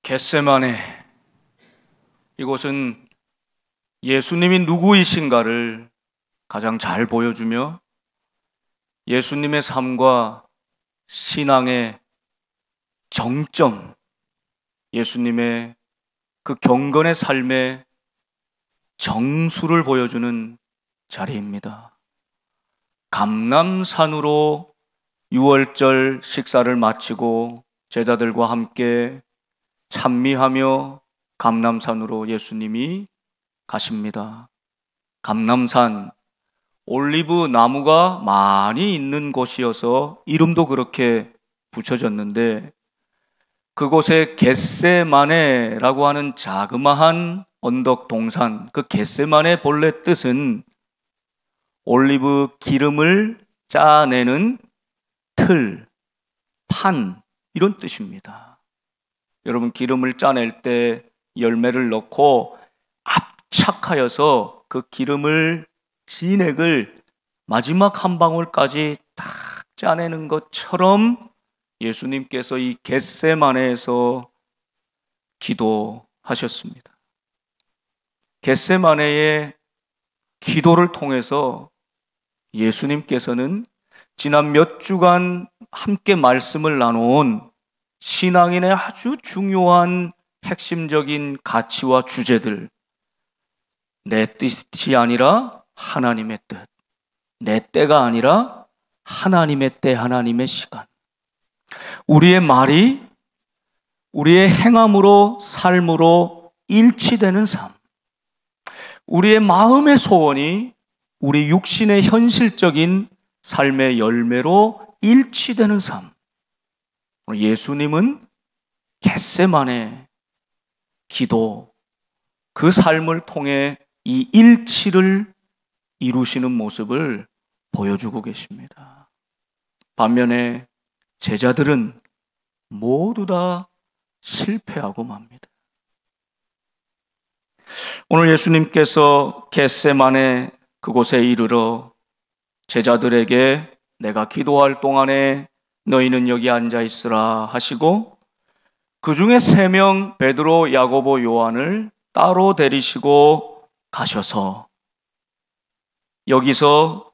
겟세마네, 이곳은 예수님이 누구이신가를 가장 잘 보여주며 예수님의 삶과 신앙의 정점, 예수님의 그 경건의 삶의 정수를 보여주는 자리입니다. 감람산으로 6월절 식사를 마치고 제자들과 함께 찬미하며 감람산으로 예수님이 가십니다. 감람산, 올리브 나무가 많이 있는 곳이어서 이름도 그렇게 붙여졌는데, 그곳에 겟세마네라고 하는 자그마한 언덕 동산, 그 겟세마네 본래 뜻은 올리브 기름을 짜내는 틀, 판, 이런 뜻입니다. 여러분, 기름을 짜낼 때 열매를 넣고 압착하여서 그 기름을, 진액을 마지막 한 방울까지 딱 짜내는 것처럼 예수님께서 이 겟세마네에서 기도하셨습니다. 겟세마네의 기도를 통해서 예수님께서는 지난 몇 주간 함께 말씀을 나눠온 신앙인의 아주 중요한 핵심적인 가치와 주제들, 내 뜻이 아니라 하나님의 뜻, 내 때가 아니라 하나님의 때, 하나님의 시간, 우리의 말이 우리의 행함으로, 삶으로 일치되는 삶, 우리의 마음의 소원이 우리 육신의 현실적인 삶의 열매로 일치되는 삶. 예수님은 겟세마네 기도, 그 삶을 통해 이 일치를 이루시는 모습을 보여주고 계십니다. 반면에 제자들은 모두 다 실패하고 맙니다. 오늘 예수님께서 겟세마네 그곳에 이르러 제자들에게 내가 기도할 동안에 너희는 여기 앉아 있으라 하시고, 그 중에 3명 베드로, 야고보, 요한을 따로 데리시고 가셔서 여기서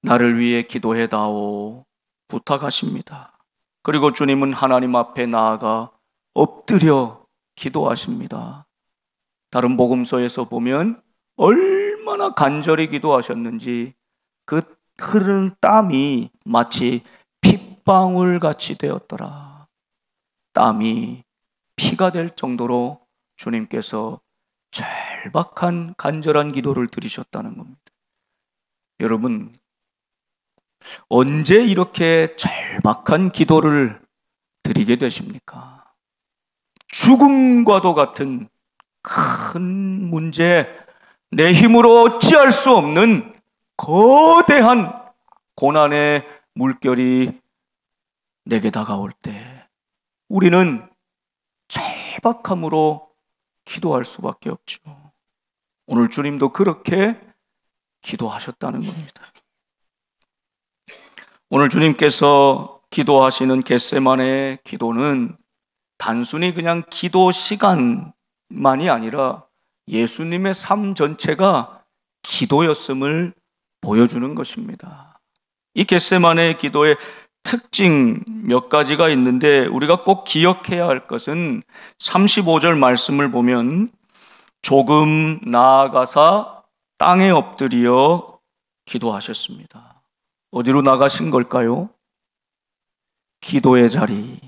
나를 위해 기도해다오 부탁하십니다. 그리고 주님은 하나님 앞에 나아가 엎드려 기도하십니다. 다른 복음서에서 보면 얼마나 간절히 기도하셨는지 그 흐르는 땀이 마치 핏방울같이 되었더라. 땀이 피가 될 정도로 주님께서 절박한 간절한 기도를 드리셨다는 겁니다. 여러분, 언제 이렇게 절박한 기도를 드리게 되십니까? 죽음과도 같은 큰 문제, 내 힘으로 어찌할 수 없는 거대한 고난의 물결이 내게 다가올 때 우리는 절박함으로 기도할 수밖에 없죠. 오늘 주님도 그렇게 기도하셨다는 겁니다. 오늘 주님께서 기도하시는 겟세마네의 기도는 단순히 그냥 기도 시간만이 아니라 예수님의 삶 전체가 기도였음을 보여주는 것입니다. 이 겟세마네의 기도의 특징 몇 가지가 있는데, 우리가 꼭 기억해야 할 것은 35절 말씀을 보면 조금 나아가사 땅에 엎드려 기도하셨습니다. 어디로 나가신 걸까요? 기도의 자리,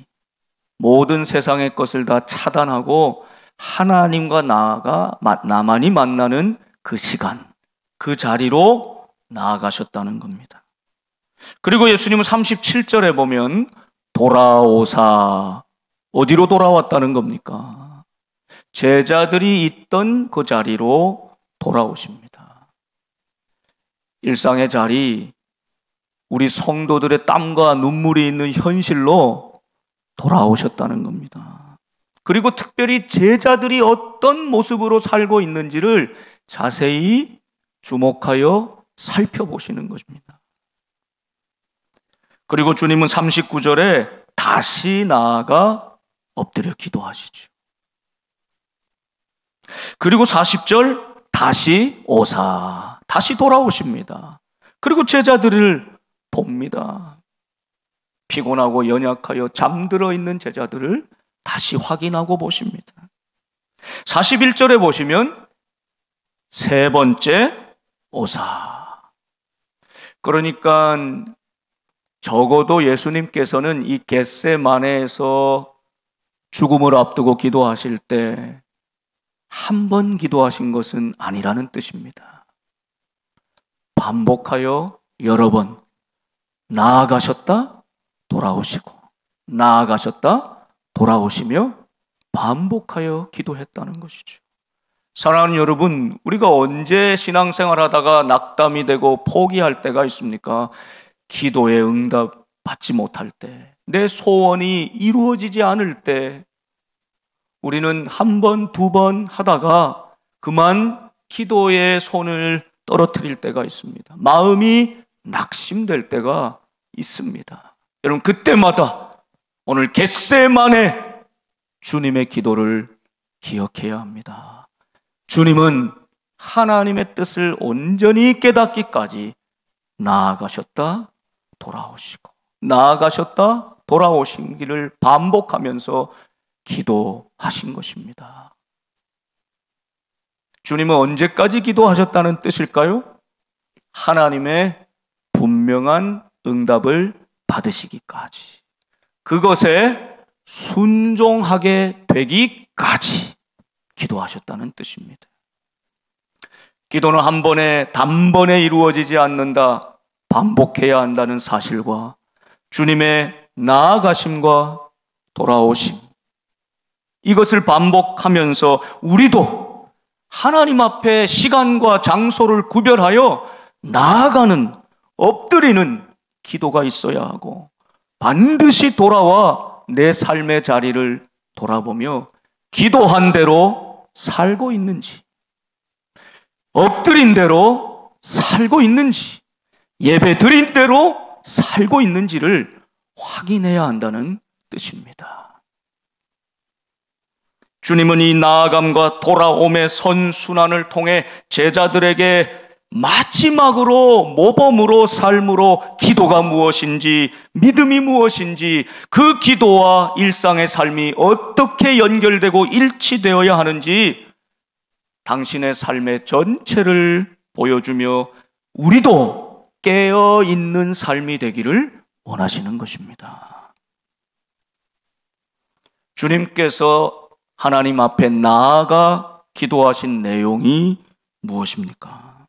모든 세상의 것을 다 차단하고 하나님과 나만이 만나는 그 시간, 그 자리로 나아가셨다는 겁니다. 그리고 예수님은 37절에 보면 돌아오사, 어디로 돌아왔다는 겁니까? 제자들이 있던 그 자리로 돌아오십니다. 일상의 자리, 우리 성도들의 땀과 눈물이 있는 현실로 돌아오셨다는 겁니다. 그리고 특별히 제자들이 어떤 모습으로 살고 있는지를 자세히 주목하여 살펴보시는 것입니다. 그리고 주님은 39절에 다시 나아가 엎드려 기도하시죠. 그리고 40절 다시 오사. 다시 돌아오십니다. 그리고 제자들을 봅니다. 피곤하고 연약하여 잠들어 있는 제자들을 다시 확인하고 보십니다. 41절에 보시면 세 번째 오사. 그러니까 적어도 예수님께서는 이 겟세마네에서 죽음을 앞두고 기도하실 때 한 번 기도하신 것은 아니라는 뜻입니다. 반복하여 여러 번 나아가셨다 돌아오시고 나아가셨다 돌아오시며 반복하여 기도했다는 것이죠. 사랑하는 여러분, 우리가 언제 신앙생활 하다가 낙담이 되고 포기할 때가 있습니까? 기도에 응답 받지 못할 때, 내 소원이 이루어지지 않을 때, 우리는 한 번, 두 번 하다가 그만 기도의 손을 떨어뜨릴 때가 있습니다. 마음이 낙심될 때가 있습니다. 여러분, 그때마다 오늘 겟세마네 주님의 기도를 기억해야 합니다. 주님은 하나님의 뜻을 온전히 깨닫기까지 나아가셨다 돌아오시고 나아가셨다 돌아오시기를 반복하면서 기도하신 것입니다. 주님은 언제까지 기도하셨다는 뜻일까요? 하나님의 분명한 응답을 받으시기까지, 그것에 순종하게 되기까지 기도하셨다는 뜻입니다. 기도는 한 번에 단번에 이루어지지 않는다, 반복해야 한다는 사실과 주님의 나아가심과 돌아오심, 이것을 반복하면서 우리도 하나님 앞에 시간과 장소를 구별하여 나아가는, 엎드리는 기도가 있어야 하고, 반드시 돌아와 내 삶의 자리를 돌아보며 기도한 대로 살고 있는지, 엎드린 대로 살고 있는지, 예배 드린 대로 살고 있는지를 확인해야 한다는 뜻입니다. 주님은 이 나아감과 돌아옴의 선순환을 통해 제자들에게 마지막으로 모범으로 삶으로 기도가 무엇인지, 믿음이 무엇인지, 그 기도와 일상의 삶이 어떻게 연결되고 일치되어야 하는지 당신의 삶의 전체를 보여주며 우리도 깨어있는 삶이 되기를 원하시는 것입니다. 주님께서 하나님 앞에 나아가 기도하신 내용이 무엇입니까?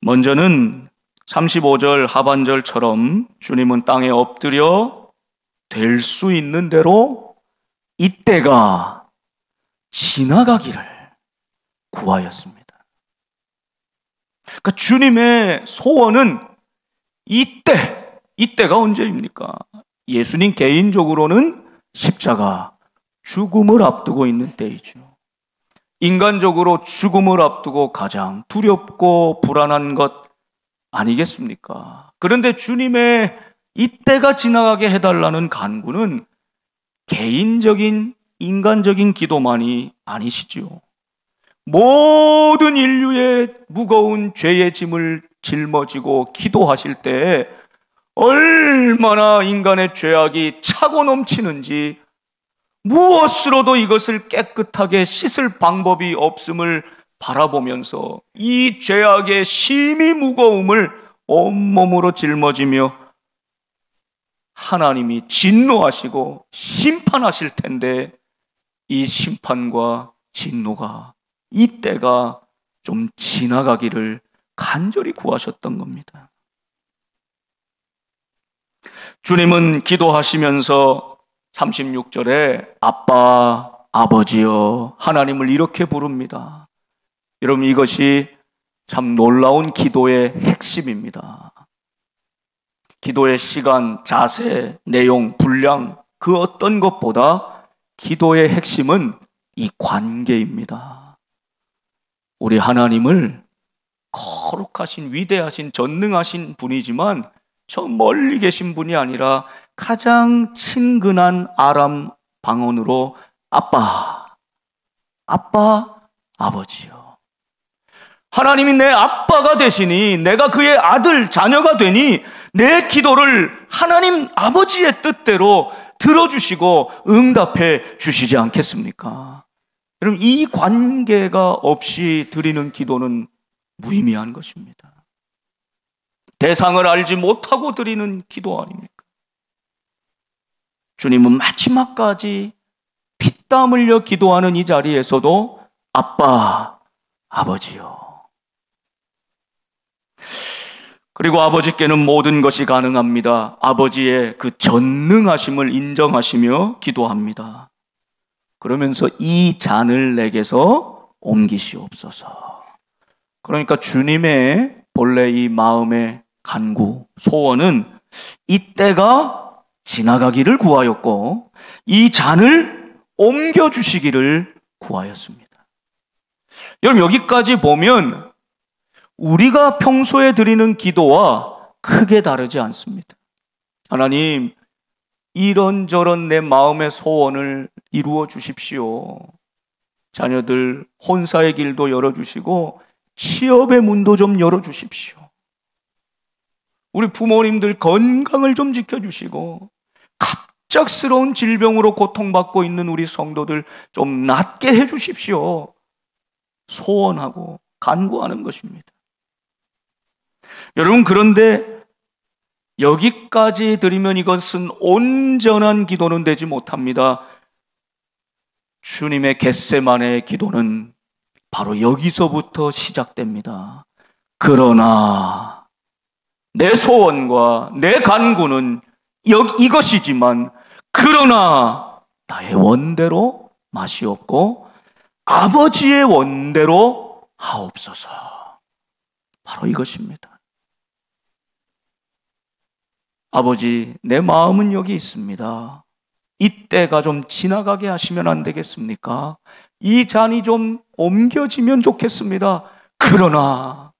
먼저는 35절 하반절처럼 주님은 땅에 엎드려 될 수 있는 대로 이때가 지나가기를 구하였습니다. 그러니까 주님의 소원은 이때가 언제입니까? 예수님 개인적으로는 십자가, 죽음을 앞두고 있는 때이죠. 인간적으로 죽음을 앞두고 가장 두렵고 불안한 것 아니겠습니까? 그런데 주님의 이때가 지나가게 해달라는 간구는 개인적인 인간적인 기도만이 아니시죠. 모든 인류의 무거운 죄의 짐을 짊어지고 기도하실 때 얼마나 인간의 죄악이 차고 넘치는지, 무엇으로도 이것을 깨끗하게 씻을 방법이 없음을 바라보면서 이 죄악의 심히 무거움을 온몸으로 짊어지며 하나님이 진노하시고 심판하실 텐데, 이 심판과 진노가 이때가 좀 지나가기를 간절히 구하셨던 겁니다. 주님은 기도하시면서 36절에 아빠, 아버지여 하나님을 이렇게 부릅니다. 여러분, 이것이 참 놀라운 기도의 핵심입니다. 기도의 시간, 자세, 내용, 분량, 그 어떤 것보다 기도의 핵심은 이 관계입니다. 우리 하나님을 거룩하신, 위대하신, 전능하신 분이지만 저 멀리 계신 분이 아니라 가장 친근한 아람 방언으로 아빠, 아빠, 아버지요. 하나님이 내 아빠가 되시니 내가 그의 아들, 자녀가 되니 내 기도를 하나님 아버지의 뜻대로 들어주시고 응답해 주시지 않겠습니까? 여러분, 이 관계가 없이 드리는 기도는 무의미한 것입니다. 대상을 알지 못하고 드리는 기도 아닙니까? 주님은 마지막까지 피땀 흘려 기도하는 이 자리에서도 아빠, 아버지요. 그리고 아버지께는 모든 것이 가능합니다. 아버지의 그 전능하심을 인정하시며 기도합니다. 그러면서 이 잔을 내게서 옮기시옵소서. 그러니까 주님의 본래 이 마음의 간구, 소원은 이때가 지나가기를 구하였고 이 잔을 옮겨주시기를 구하였습니다. 여러분, 여기까지 보면 우리가 평소에 드리는 기도와 크게 다르지 않습니다. 하나님, 이런저런 내 마음의 소원을 이루어 주십시오. 자녀들 혼사의 길도 열어주시고 취업의 문도 좀 열어주십시오. 우리 부모님들 건강을 좀 지켜주시고 갑작스러운 질병으로 고통받고 있는 우리 성도들 좀 낫게 해주십시오. 소원하고 간구하는 것입니다. 여러분, 그런데 여기까지 드리면 이것은 온전한 기도는 되지 못합니다. 주님의 겟세마네의 기도는 바로 여기서부터 시작됩니다. 그러나 내 소원과 내 간구는 이것이지만 그러나 나의 원대로 마시옵고 아버지의 원대로 하옵소서. 바로 이것입니다. 아버지, 내 마음은 여기 있습니다. 이때가 좀 지나가게 하시면 안 되겠습니까? 이 잔이 좀 옮겨지면 좋겠습니다. 그러나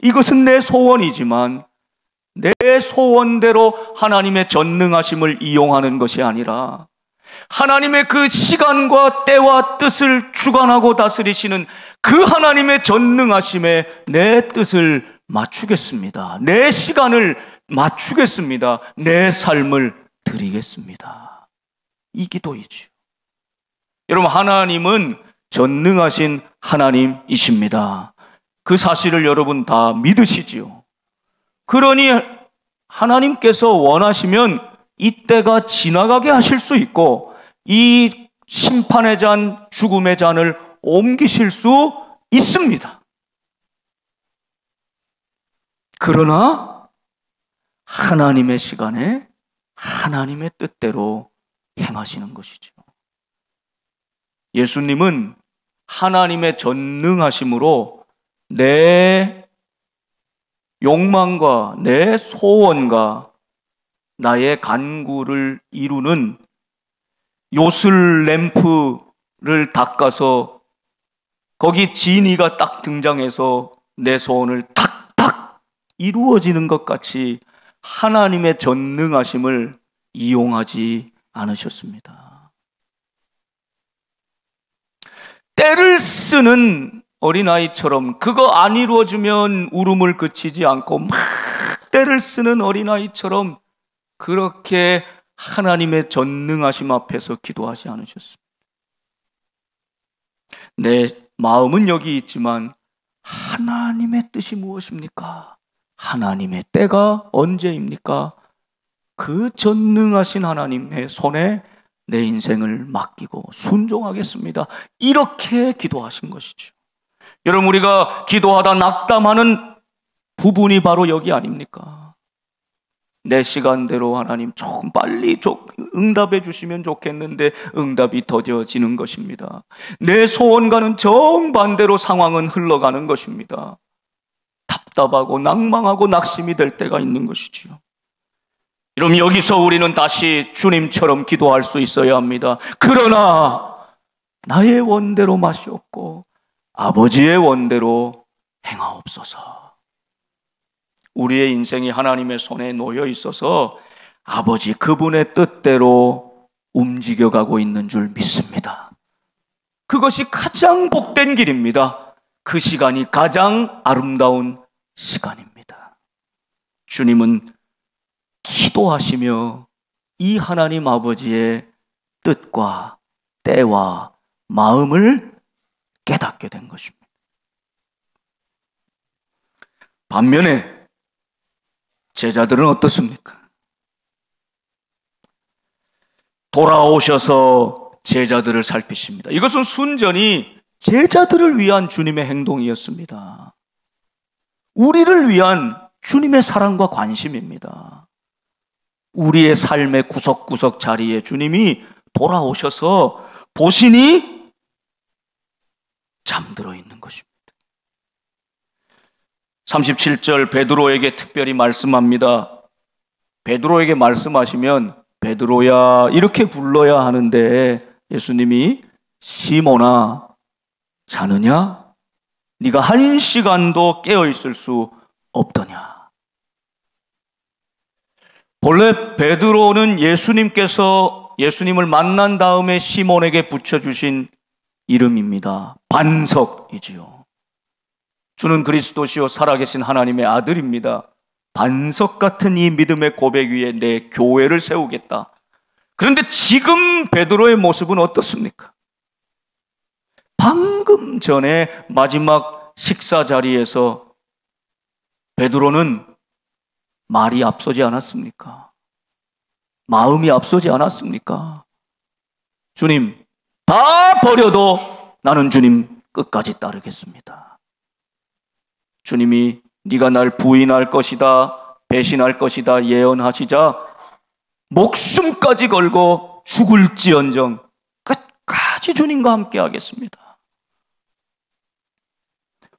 이것은 내 소원이지만 내 소원대로 하나님의 전능하심을 이용하는 것이 아니라 하나님의 그 시간과 때와 뜻을 주관하고 다스리시는 그 하나님의 전능하심에 내 뜻을 맞추겠습니다. 내 시간을 맞추겠습니다. 내 삶을 드리겠습니다. 이 기도이죠. 여러분, 하나님은 전능하신 하나님이십니다. 그 사실을 여러분 다 믿으시지요. 그러니 하나님께서 원하시면 이때가 지나가게 하실 수 있고 이 심판의 잔, 죽음의 잔을 옮기실 수 있습니다. 그러나 하나님의 시간에 하나님의 뜻대로 행하시는 것이죠. 예수님은 하나님의 전능하심으로 내 욕망과 내 소원과 나의 간구를 이루는 요술 램프를 닦아서 거기 지니가 딱 등장해서 내 소원을 탁탁 이루어지는 것 같이 하나님의 전능하심을 이용하지 않으셨습니다. 때를 쓰는 어린아이처럼 그거 안 이루어지면 울음을 그치지 않고 막 때를 쓰는 어린아이처럼 그렇게 하나님의 전능하심 앞에서 기도하지 않으셨습니다. 내 마음은 여기 있지만 하나님의 뜻이 무엇입니까? 하나님의 때가 언제입니까? 그 전능하신 하나님의 손에 내 인생을 맡기고 순종하겠습니다. 이렇게 기도하신 것이죠. 여러분, 우리가 기도하다 낙담하는 부분이 바로 여기 아닙니까? 내 시간대로 하나님 조금 빨리 응답해 주시면 좋겠는데 응답이 더뎌지는 것입니다. 내 소원과는 정반대로 상황은 흘러가는 것입니다. 답답하고 낭망하고 낙심이 될 때가 있는 것이지요. 여러분, 여기서 우리는 다시 주님처럼 기도할 수 있어야 합니다. 그러나 나의 원대로 마시옵고 아버지의 원대로 행하옵소서. 우리의 인생이 하나님의 손에 놓여 있어서 아버지 그분의 뜻대로 움직여가고 있는 줄 믿습니다. 그것이 가장 복된 길입니다. 그 시간이 가장 아름다운 시간입니다. 주님은 기도하시며 이 하나님 아버지의 뜻과 때와 마음을 깨닫게 된 것입니다. 반면에 제자들은 어떻습니까? 돌아오셔서 제자들을 살피십니다. 이것은 순전히 제자들을 위한 주님의 행동이었습니다. 우리를 위한 주님의 사랑과 관심입니다. 우리의 삶의 구석구석 자리에 주님이 돌아오셔서 보시니 잠들어 있는 것입니다. 37절 베드로에게 특별히 말씀합니다. 베드로에게 말씀하시면 베드로야 이렇게 불러야 하는데 예수님이 시몬아 자느냐? 네가 1시간도 깨어 있을 수 없더냐? 본래 베드로는 예수님을 만난 다음에 시몬에게 붙여주신 이름입니다. 반석이지요. 주는 그리스도시요 살아계신 하나님의 아들입니다. 반석 같은 이 믿음의 고백 위에 내 교회를 세우겠다. 그런데 지금 베드로의 모습은 어떻습니까? 방금 전에 마지막 식사 자리에서 베드로는 말이 앞서지 않았습니까? 마음이 앞서지 않았습니까? 주님, 다 버려도 나는 주님 끝까지 따르겠습니다. 주님이 네가 날 부인할 것이다, 배신할 것이다 예언하시자 목숨까지 걸고 죽을지언정 끝까지 주님과 함께 하겠습니다.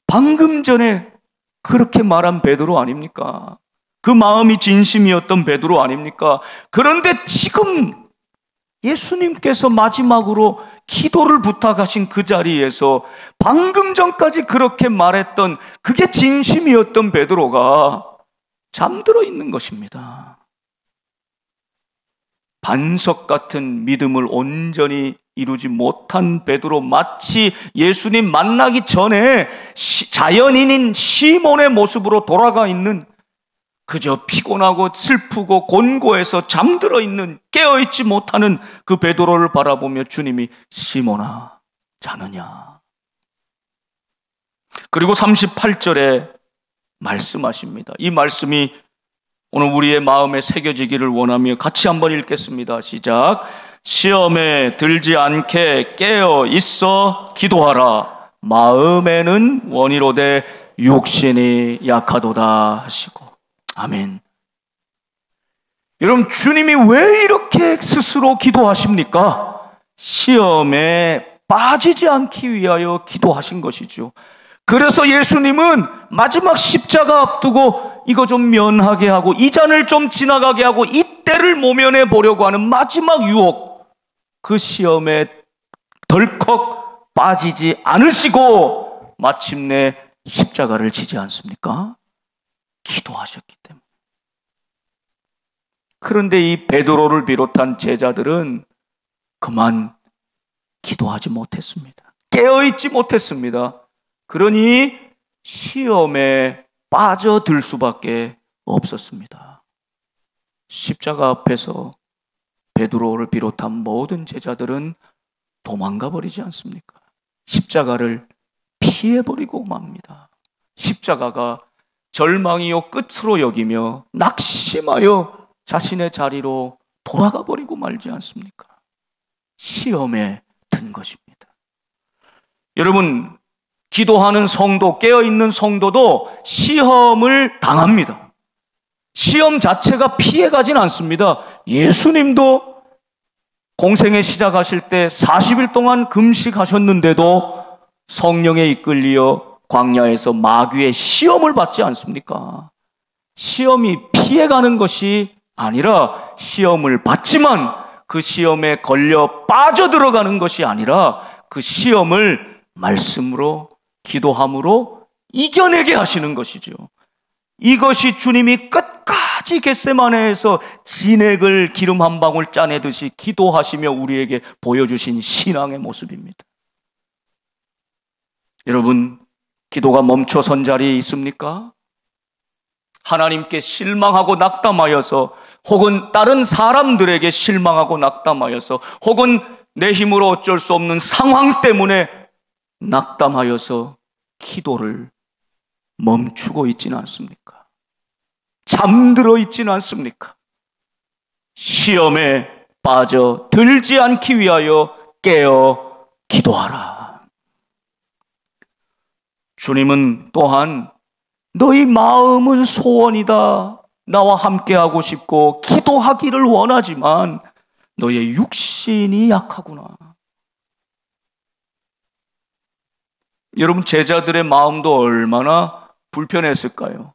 방금 전에 그렇게 말한 베드로 아닙니까? 그 마음이 진심이었던 베드로 아닙니까? 그런데 지금 예수님께서 마지막으로 기도를 부탁하신 그 자리에서 방금 전까지 그렇게 말했던 그게 진심이었던 베드로가 잠들어 있는 것입니다. 반석 같은 믿음을 온전히 이루지 못한 베드로, 마치 예수님 만나기 전에 자연인인 시몬의 모습으로 돌아가 있는, 그저 피곤하고 슬프고 곤고해서 잠들어 있는, 깨어있지 못하는 그 베드로를 바라보며 주님이 시몬아 자느냐? 그리고 38절에 말씀하십니다. 이 말씀이 오늘 우리의 마음에 새겨지기를 원하며 같이 한번 읽겠습니다. 시작. 시험에 들지 않게 깨어 있어 기도하라. 마음에는 원이로되 육신이 약하도다 하시고. 아멘. 여러분, 주님이 왜 이렇게 스스로 기도하십니까? 시험에 빠지지 않기 위하여 기도하신 것이죠. 그래서 예수님은 마지막 십자가 앞두고 이거 좀 면하게 하고 이 잔을 좀 지나가게 하고 이 때를 모면해 보려고 하는 마지막 유혹, 그 시험에 덜컥 빠지지 않으시고 마침내 십자가를 지지 않습니까? 기도하셨기 때문에. 그런데 이 베드로를 비롯한 제자들은 그만 기도하지 못했습니다. 깨어있지 못했습니다. 그러니 시험에 빠져들 수밖에 없었습니다. 십자가 앞에서 베드로를 비롯한 모든 제자들은 도망가 버리지 않습니까? 십자가를 피해버리고 맙니다. 십자가가 절망이요 끝으로 여기며 낙심하여 자신의 자리로 돌아가 버리고 말지 않습니까? 시험에 든 것입니다. 여러분, 기도하는 성도, 깨어있는 성도도 시험을 당합니다. 시험 자체가 피해가진 않습니다. 예수님도 공생에 시작하실 때 40일 동안 금식하셨는데도 성령에 이끌리어 광야에서 마귀의 시험을 받지 않습니까? 시험이 피해가는 것이 아니라 시험을 받지만 그 시험에 걸려 빠져들어가는 것이 아니라 그 시험을 말씀으로, 기도함으로 이겨내게 하시는 것이죠. 이것이 주님이 끝까지 겟세마네에서 진액을 기름 한 방울 짜내듯이 기도하시며 우리에게 보여주신 신앙의 모습입니다. 여러분, 기도가 멈춰선 자리에 있습니까? 하나님께 실망하고 낙담하여서, 혹은 다른 사람들에게 실망하고 낙담하여서, 혹은 내 힘으로 어쩔 수 없는 상황 때문에 낙담하여서 기도를 멈추고 있지는 않습니까? 잠들어 있지는 않습니까? 시험에 빠져 들지 않기 위하여 깨어 기도하라. 주님은 또한 너희 마음은 소원이다, 나와 함께하고 싶고 기도하기를 원하지만 너의 육신이 약하구나. 여러분, 제자들의 마음도 얼마나 불편했을까요?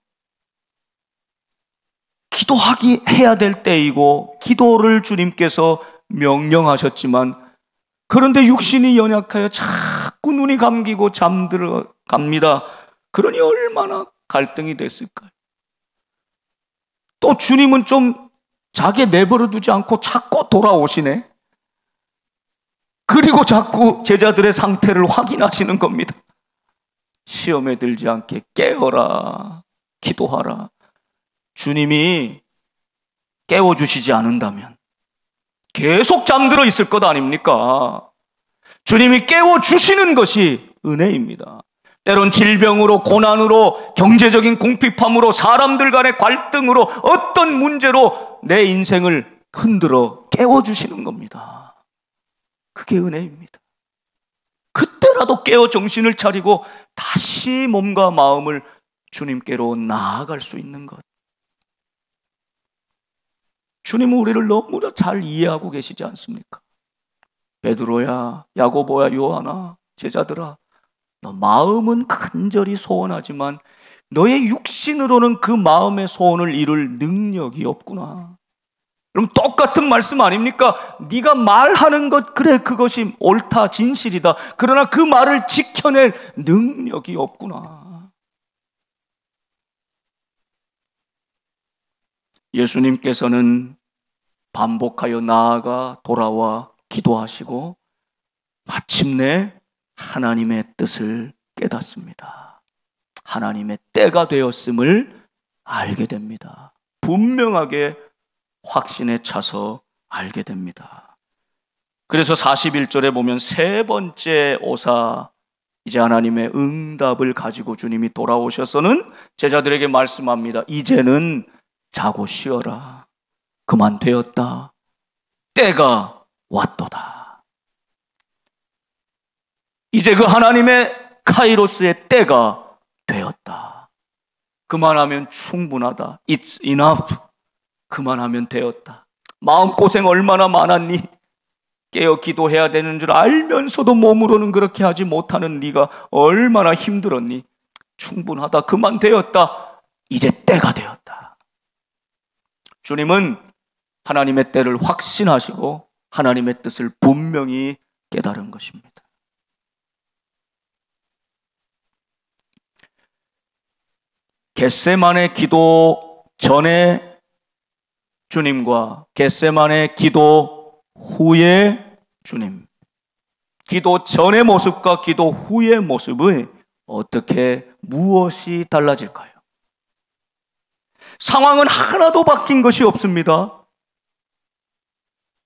기도하기 해야 될 때이고 기도를 주님께서 명령하셨지만, 그런데 육신이 연약하여 자꾸 눈이 감기고 잠들어 갑니다. 그러니 얼마나 갈등이 됐을까요? 또 주님은 좀 자기 내버려 두지 않고 자꾸 돌아오시네. 그리고 자꾸 제자들의 상태를 확인하시는 겁니다. 시험에 들지 않게 깨어라, 기도하라. 주님이 깨워주시지 않는다면 계속 잠들어 있을 것 아닙니까? 주님이 깨워주시는 것이 은혜입니다. 때론 질병으로, 고난으로, 경제적인 궁핍함으로, 사람들 간의 갈등으로, 어떤 문제로 내 인생을 흔들어 깨워주시는 겁니다. 그게 은혜입니다. 그때라도 깨어 정신을 차리고 다시 몸과 마음을 주님께로 나아갈 수 있는 것. 주님은 우리를 너무나 잘 이해하고 계시지 않습니까? 베드로야, 야고보야, 요한아, 제자들아, 너 마음은 간절히 소원하지만 너의 육신으로는 그 마음의 소원을 이룰 능력이 없구나. 그럼 똑같은 말씀 아닙니까? 네가 말하는 것, 그래, 그것이 옳다, 진실이다. 그러나 그 말을 지켜낼 능력이 없구나. 예수님께서는 반복하여 나아가 돌아와 기도하시고 마침내 하나님의 뜻을 깨닫습니다. 하나님의 때가 되었음을 알게 됩니다. 분명하게 확신에 차서 알게 됩니다. 그래서 41절에 보면 세 번째 오사, 이제 하나님의 응답을 가지고 주님이 돌아오셔서는 제자들에게 말씀합니다. 이제는 자고 쉬어라. 그만 되었다. 때가 왔도다. 이제 그 하나님의 카이로스의 때가 되었다. 그만하면 충분하다. It's enough. 그만하면 되었다. 마음고생 얼마나 많았니? 깨어 기도해야 되는 줄 알면서도 몸으로는 그렇게 하지 못하는 네가 얼마나 힘들었니? 충분하다. 그만 되었다. 이제 때가 되었다. 주님은 하나님의 때를 확신하시고 하나님의 뜻을 분명히 깨달은 것입니다. 겟세마네 기도 전에 주님과 겟세마네 기도 후의 주님, 기도 전의 모습과 기도 후의 모습의 어떻게, 무엇이 달라질까요? 상황은 하나도 바뀐 것이 없습니다.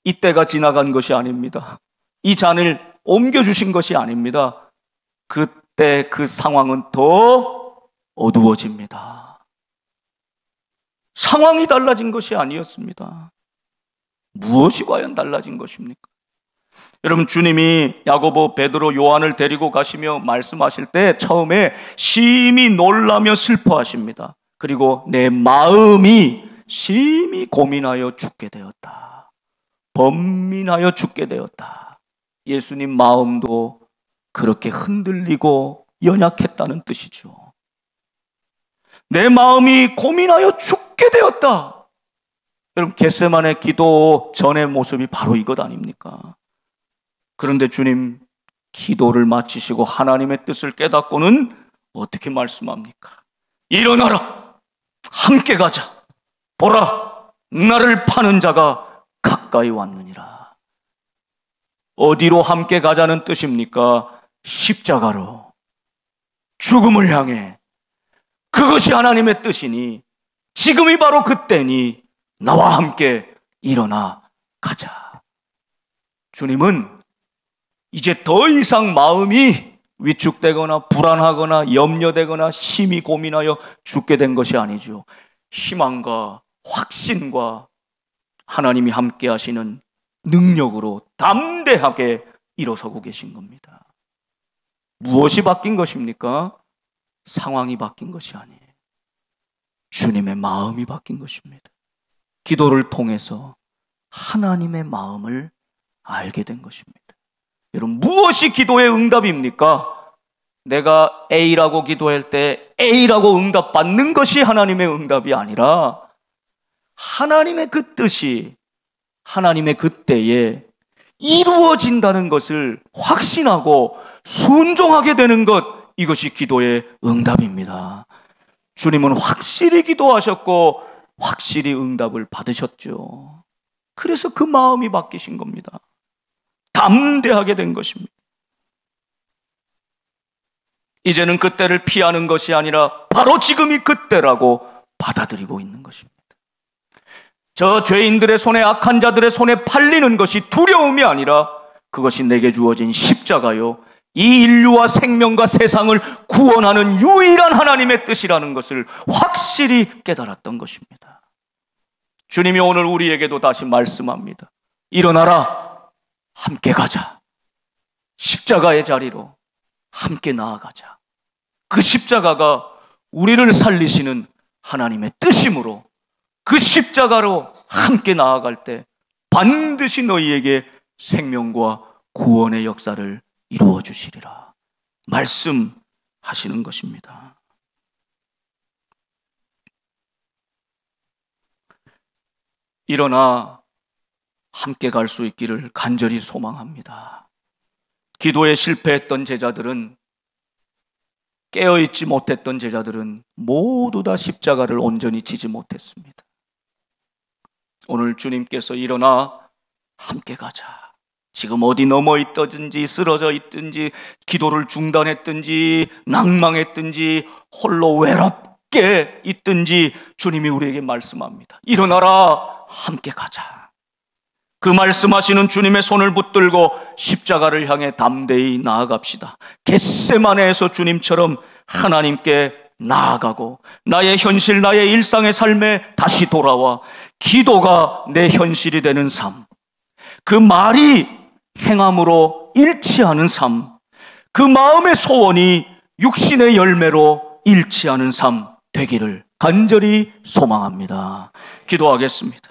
이때가 지나간 것이 아닙니다. 이 잔을 옮겨주신 것이 아닙니다. 그때 그 상황은 더 어두워집니다. 상황이 달라진 것이 아니었습니다. 무엇이 과연 달라진 것입니까? 여러분, 주님이 야고보, 베드로, 요한을 데리고 가시며 말씀하실 때 처음에 심히 놀라며 슬퍼하십니다. 그리고 내 마음이 심히 고민하여 죽게 되었다. 번민하여 죽게 되었다. 예수님 마음도 그렇게 흔들리고 연약했다는 뜻이죠. 내 마음이 고민하여 죽게 되었다. 여러분, 겟세마네 기도 전의 모습이 바로 이것 아닙니까? 그런데 주님 기도를 마치시고 하나님의 뜻을 깨닫고는 어떻게 말씀합니까? 일어나라, 함께 가자. 보라, 나를 파는 자가 가까이 왔느니라. 어디로 함께 가자는 뜻입니까? 십자가로. 죽음을 향해. 그것이 하나님의 뜻이니 지금이 바로 그때니 나와 함께 일어나 가자. 주님은 이제 더 이상 마음이 위축되거나 불안하거나 염려되거나 심히 고민하여 죽게 된 것이 아니죠. 희망과 확신과 하나님이 함께 하시는 능력으로 담대하게 일어서고 계신 겁니다. 무엇이 바뀐 것입니까? 상황이 바뀐 것이 아니에요. 주님의 마음이 바뀐 것입니다. 기도를 통해서 하나님의 마음을 알게 된 것입니다. 여러분, 무엇이 기도의 응답입니까? 내가 A라고 기도할 때 A라고 응답받는 것이 하나님의 응답이 아니라 하나님의 그 뜻이 하나님의 그때에 이루어진다는 것을 확신하고 순종하게 되는 것, 이것이 기도의 응답입니다. 주님은 확실히 기도하셨고 확실히 응답을 받으셨죠. 그래서 그 마음이 바뀌신 겁니다. 담대하게 된 것입니다. 이제는 그때를 피하는 것이 아니라 바로 지금이 그때라고 받아들이고 있는 것입니다. 저 죄인들의 손에, 악한 자들의 손에 팔리는 것이 두려움이 아니라 그것이 내게 주어진 십자가요, 이 인류와 생명과 세상을 구원하는 유일한 하나님의 뜻이라는 것을 확실히 깨달았던 것입니다. 주님이 오늘 우리에게도 다시 말씀합니다. 일어나라, 함께 가자. 십자가의 자리로 함께 나아가자. 그 십자가가 우리를 살리시는 하나님의 뜻이므로 그 십자가로 함께 나아갈 때 반드시 너희에게 생명과 구원의 역사를 이루어 주시리라 말씀하시는 것입니다. 일어나 함께 갈 수 있기를 간절히 소망합니다. 기도에 실패했던 제자들은, 깨어있지 못했던 제자들은 모두 다 십자가를 온전히 지지 못했습니다. 오늘 주님께서 일어나 함께 가자. 지금 어디 넘어 있든지 쓰러져 있든지 기도를 중단했든지 낭망했든지 홀로 외롭게 있든지 주님이 우리에게 말씀합니다. 일어나라, 함께 가자. 그 말씀하시는 주님의 손을 붙들고 십자가를 향해 담대히 나아갑시다. 겟세마네에서 주님처럼 하나님께 나아가고 나의 현실, 나의 일상의 삶에 다시 돌아와 기도가 내 현실이 되는 삶, 그 말이 행함으로 일치하는 삶, 그 마음의 소원이 육신의 열매로 일치하는 삶 되기를 간절히 소망합니다. 기도하겠습니다.